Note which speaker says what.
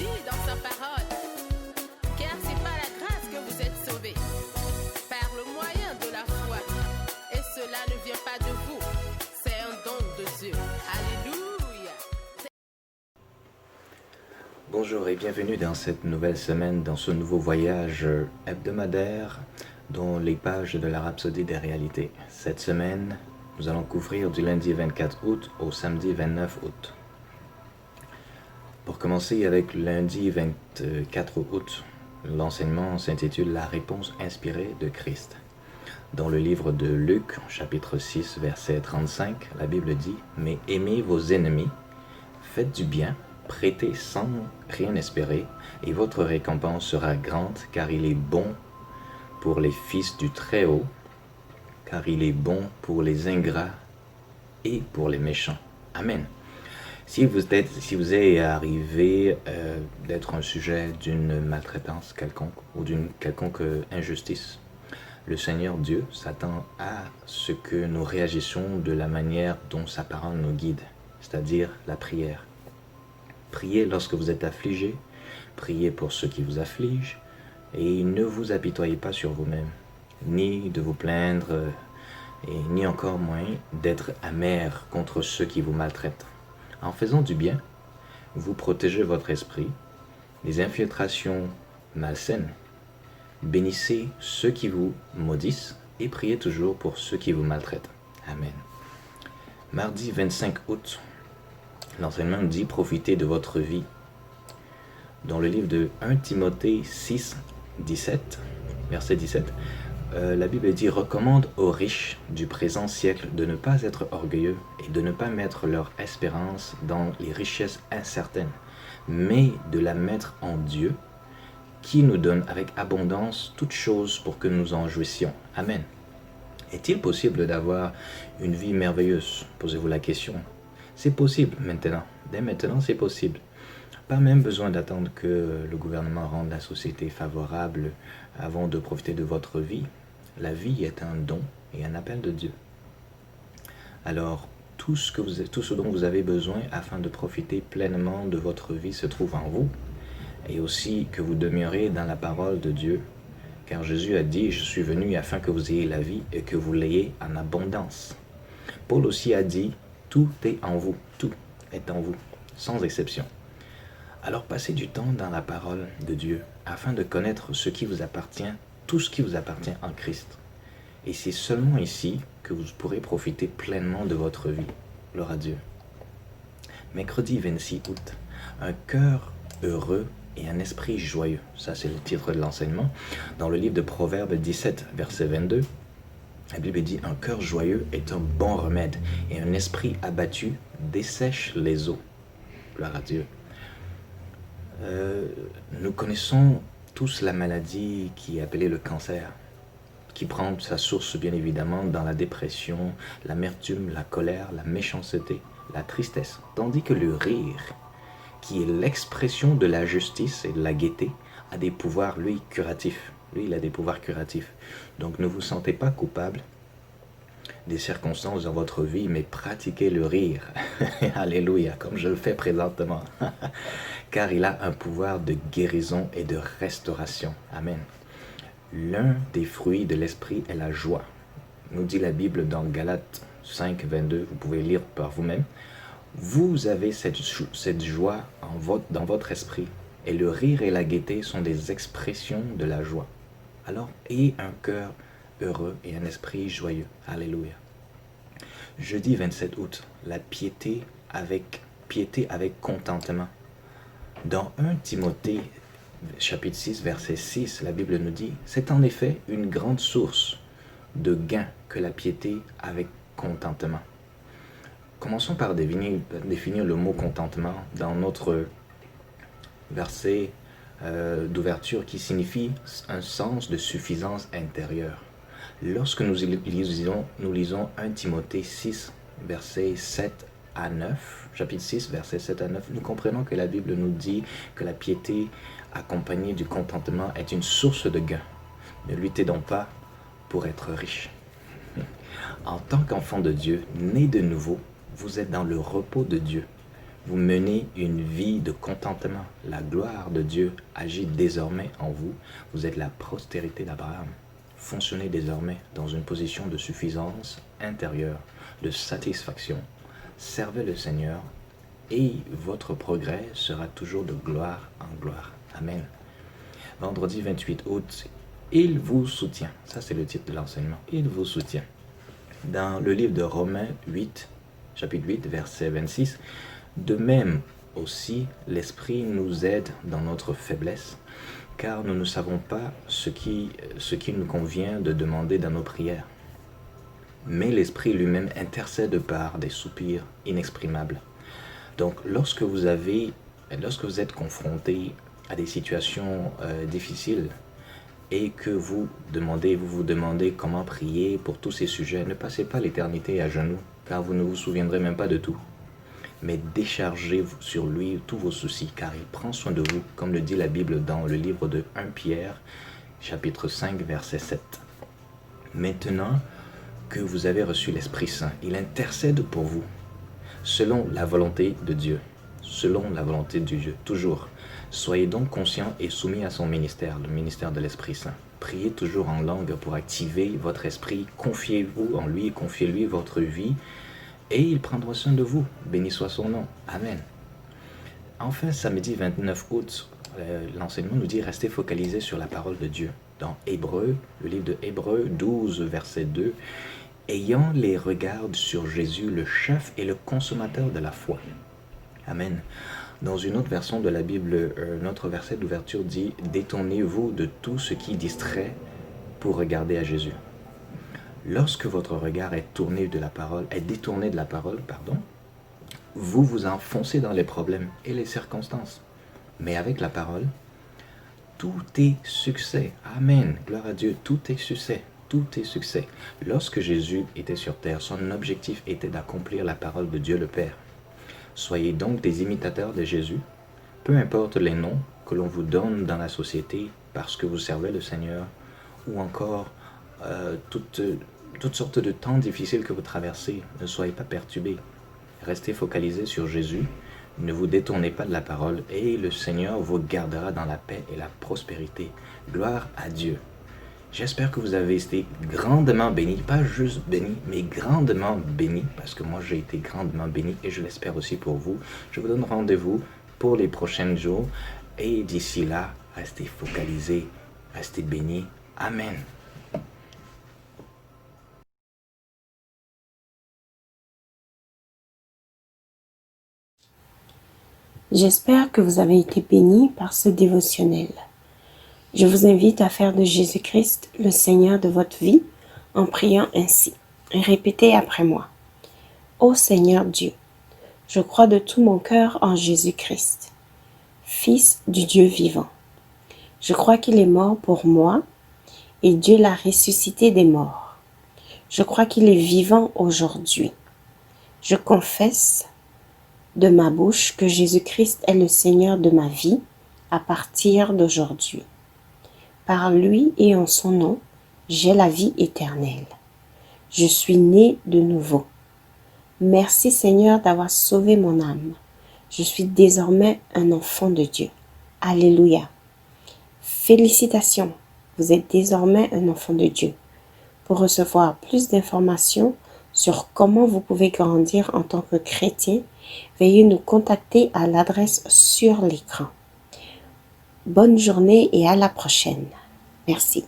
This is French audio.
Speaker 1: dit dans sa parole, car c'est par la grâce que vous êtes sauvés, par le moyen de la foi. Et cela ne vient pas de vous, c'est un don de Dieu. Alléluia.
Speaker 2: Bonjour et bienvenue dans cette nouvelle semaine, dans ce nouveau voyage hebdomadaire dans les pages de la Rhapsodie des réalités. Cette semaine, nous allons couvrir du lundi 24 août au samedi 29 août. Pour commencer avec lundi 24 août, l'enseignement s'intitule « La réponse inspirée de Christ ». Dans le livre de Luc, chapitre 6, verset 35, la Bible dit « Mais aimez vos ennemis, faites du bien, prêtez sans rien espérer, et votre récompense sera grande, car il est bon pour les fils du Très-Haut, car il est bon pour les ingrats et pour les méchants. » Amen. Si vous est arrivé d'être un sujet d'une maltraitance quelconque ou d'une quelconque injustice, le Seigneur Dieu s'attend à ce que nous réagissions de la manière dont sa parole nous guide, c'est-à-dire la prière. Priez lorsque vous êtes affligé, priez pour ceux qui vous affligent, et ne vous apitoyez pas sur vous-même, ni de vous plaindre, et ni encore moins d'être amer contre ceux qui vous maltraitent. En faisant du bien, vous protégez votre esprit des infiltrations malsaines. Bénissez ceux qui vous maudissent et priez toujours pour ceux qui vous maltraitent. Amen. Mardi 25 août, l'enseignement dit « Profitez de votre vie ». Dans le livre de 1 Timothée 6, 17, verset 17, la Bible dit « Recommande aux riches du présent siècle de ne pas être orgueilleux et de ne pas mettre leur espérance dans les richesses incertaines, mais de la mettre en Dieu, qui nous donne avec abondance toutes choses pour que nous en jouissions. » Amen. Est-il possible d'avoir une vie merveilleuse? Posez-vous la question. C'est possible maintenant. Dès maintenant, c'est possible. Pas même besoin d'attendre que le gouvernement rende la société favorable avant de profiter de votre vie. La vie est un don et un appel de Dieu. Alors, tout ce dont vous avez besoin afin de profiter pleinement de votre vie se trouve en vous, et aussi que vous demeurez dans la parole de Dieu, car Jésus a dit « Je suis venu afin que vous ayez la vie et que vous l'ayez en abondance ». Paul aussi a dit « Tout est en vous, tout est en vous, sans exception ». Alors passez du temps dans la parole de Dieu afin de connaître ce qui vous appartient, tout ce qui vous appartient en Christ. Et c'est seulement ici que vous pourrez profiter pleinement de votre vie. Gloire à Dieu. Mercredi 26 août, un cœur heureux et un esprit joyeux. Ça, c'est le titre de l'enseignement. Dans le livre de Proverbes 17, verset 22, la Bible dit « Un cœur joyeux est un bon remède, et un esprit abattu dessèche les eaux. » Gloire à Dieu. Nous connaissons tous la maladie qui est appelée le cancer, qui prend sa source bien évidemment dans la dépression, l'amertume, la colère, la méchanceté, la tristesse. Tandis que le rire, qui est l'expression de la justice et de la gaieté, a des pouvoirs, lui, curatifs. Lui, il a des pouvoirs curatifs. Donc ne vous sentez pas coupable des circonstances dans votre vie, mais pratiquez le rire. Alléluia, comme je le fais présentement. Car il a un pouvoir de guérison et de restauration. Amen. L'un des fruits de l'esprit est la joie. Nous dit la Bible dans Galates 5, 22, vous pouvez lire par vous-même. Vous avez cette joie dans votre esprit, et le rire et la gaieté sont des expressions de la joie. Alors, ayez un cœur heureux et un esprit joyeux. Alléluia. Jeudi 27 août, la piété avec contentement. Dans 1 Timothée, chapitre 6, verset 6, la Bible nous dit « C'est en effet une grande source de gain que la piété avec contentement. » Commençons par définir le mot contentement dans notre verset d'ouverture qui signifie un sens de suffisance intérieure. Lorsque nous lisons 1 Timothée 6, versets 7 à 9, chapitre 6, versets 7 à 9, nous comprenons que la Bible nous dit que la piété accompagnée du contentement est une source de gain. Ne luttez donc pas pour être riche. En tant qu'enfant de Dieu, né de nouveau, vous êtes dans le repos de Dieu. Vous menez une vie de contentement. La gloire de Dieu agit désormais en vous. Vous êtes la postérité d'Abraham. Fonctionnez désormais dans une position de suffisance intérieure, de satisfaction. Servez le Seigneur et votre progrès sera toujours de gloire en gloire. Amen. Vendredi 28 août, il vous soutient. Ça, c'est le titre de l'enseignement. Il vous soutient. Dans le livre de Romains 8, chapitre 8, verset 26, de même aussi, l'Esprit nous aide dans notre faiblesse, car nous ne savons pas ce qui nous convient de demander dans nos prières. Mais l'Esprit lui-même intercède par des soupirs inexprimables. Donc, lorsque vous êtes confronté à des situations difficiles et que vous vous demandez comment prier pour tous ces sujets, ne passez pas l'éternité à genoux, car vous ne vous souviendrez même pas de tout. Mais déchargez sur lui tous vos soucis, car il prend soin de vous, comme le dit la Bible dans le livre de 1 Pierre, chapitre 5, verset 7. Maintenant que vous avez reçu l'Esprit Saint, il intercède pour vous, selon la volonté de Dieu. Selon la volonté de Dieu, toujours. Soyez donc conscients et soumis à son ministère, le ministère de l'Esprit Saint. Priez toujours en langue pour activer votre esprit. Confiez-vous en lui, confiez-lui votre vie et il prendra soin de vous. Béni soit son nom. Amen. Enfin, samedi 29 août, l'enseignement nous dit restez focalisés sur la parole de Dieu. Dans Hébreux, le livre de Hébreux 12, verset 2, ayant les regards sur Jésus, le chef et le consommateur de la foi. Amen. Dans une autre version de la Bible, notre verset d'ouverture dit « Détournez-vous de tout ce qui distrait pour regarder à Jésus. » Lorsque votre regard est détourné de la parole, vous vous enfoncez dans les problèmes et les circonstances. Mais avec la parole, tout est succès. Amen. Gloire à Dieu, tout est succès. Tout est succès. Lorsque Jésus était sur terre, son objectif était d'accomplir la parole de Dieu le Père. Soyez donc des imitateurs de Jésus, peu importe les noms que l'on vous donne dans la société parce que vous servez le Seigneur, ou encore toutes sortes de temps difficiles que vous traversez. Ne soyez pas perturbés. Restez focalisés sur Jésus, ne vous détournez pas de la parole et le Seigneur vous gardera dans la paix et la prospérité. Gloire à Dieu. J'espère que vous avez été grandement bénis, pas juste bénis, mais grandement bénis, parce que moi j'ai été grandement béni et je l'espère aussi pour vous. Je vous donne rendez-vous pour les prochains jours et d'ici là, restez focalisés, restez bénis. Amen.
Speaker 3: J'espère que vous avez été bénis par ce dévotionnel. Je vous invite à faire de Jésus-Christ le Seigneur de votre vie en priant ainsi. Répétez après moi. Ô Seigneur Dieu, je crois de tout mon cœur en Jésus-Christ, Fils du Dieu vivant. Je crois qu'il est mort pour moi et Dieu l'a ressuscité des morts. Je crois qu'il est vivant aujourd'hui. Je confesse de ma bouche que Jésus-Christ est le Seigneur de ma vie à partir d'aujourd'hui. Par lui et en son nom, j'ai la vie éternelle. Je suis né de nouveau. Merci Seigneur d'avoir sauvé mon âme. Je suis désormais un enfant de Dieu. Alléluia. Félicitations, vous êtes désormais un enfant de Dieu. Pour recevoir plus d'informations sur comment vous pouvez grandir en tant que chrétien, veuillez nous contacter à l'adresse sur l'écran. Bonne journée et à la prochaine. Merci.